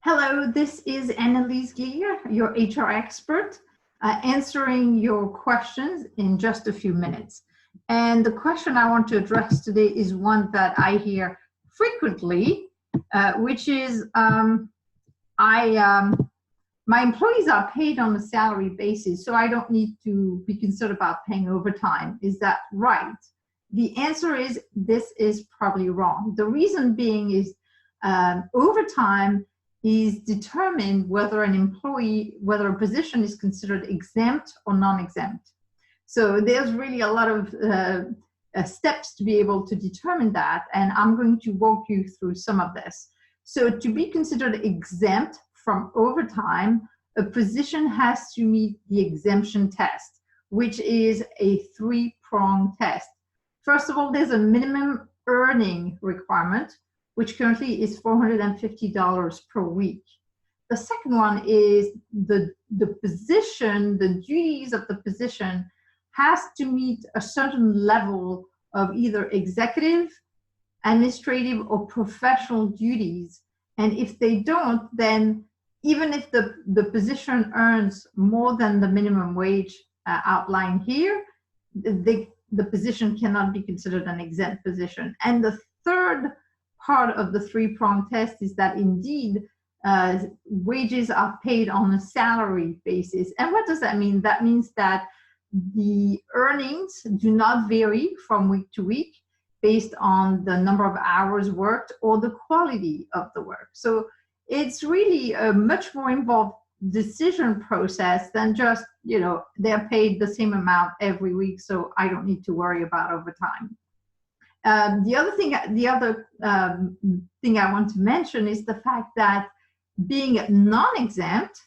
Hello, this is Anne-Lise Gere, your HR expert, answering your questions in just a few minutes. And the question I want to address today is one that I hear frequently, which is my employees are paid on a salary basis, so I don't need to be concerned about paying overtime. Is that right? The answer is this is probably wrong. The reason being is overtime is determined whether whether a position is considered exempt or non-exempt. So there's really a lot of steps to be able to determine that, and I'm going to walk you through some of this. So to be considered exempt from overtime, a position has to meet the exemption test, which is a three-pronged test. First of all, there's a minimum earning requirement, which currently is $450 per week. The second one is the position, the duties of the position has to meet a certain level of either executive, administrative, or professional duties. And if they don't, then even if the position earns more than the minimum wage outlined here, the position cannot be considered an exempt position. And the third part of the three-pronged test is that indeed wages are paid on a salary basis. And what does that mean? That means that the earnings do not vary from week to week based on the number of hours worked or the quality of the work. So it's really a much more involved decision process than just, they're paid the same amount every week, so I don't need to worry about overtime. The other thing I want to mention is the fact that being non-exempt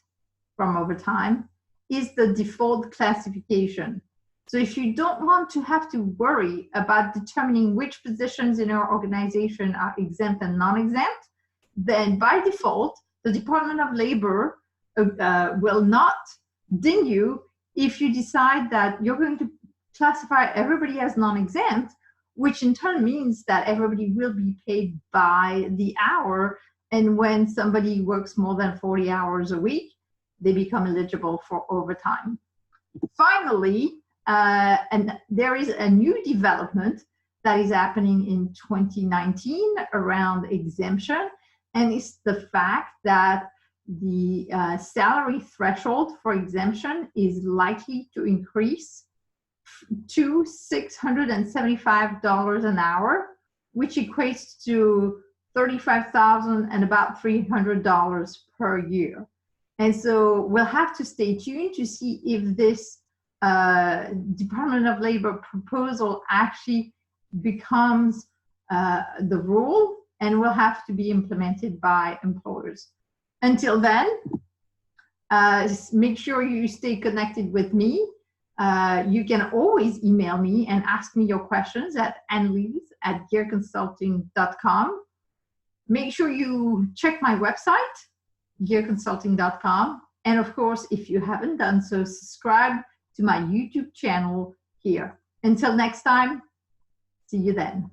from overtime is the default classification. So if you don't want to have to worry about determining which positions in your organization are exempt and non-exempt, then by default, the Department of Labor will not ding you if you decide that you're going to classify everybody as non-exempt, which in turn means that everybody will be paid by the hour. And when somebody works more than 40 hours a week, they become eligible for overtime. Finally, and there is a new development that is happening in 2019 around exemption, and it's the fact that the salary threshold for exemption is likely to increase to $675 an hour, which equates to $35,000 and about $300 per year. And so we'll have to stay tuned to see if this Department of Labor proposal actually becomes the rule and will have to be implemented by employers. Until then, make sure you stay connected with me. You can always email me and ask me your questions at Anne-Lise@gereconsulting.com. Make sure you check my website, gereconsulting.com. And of course, if you haven't done so, subscribe to my YouTube channel here. Until next time, see you then.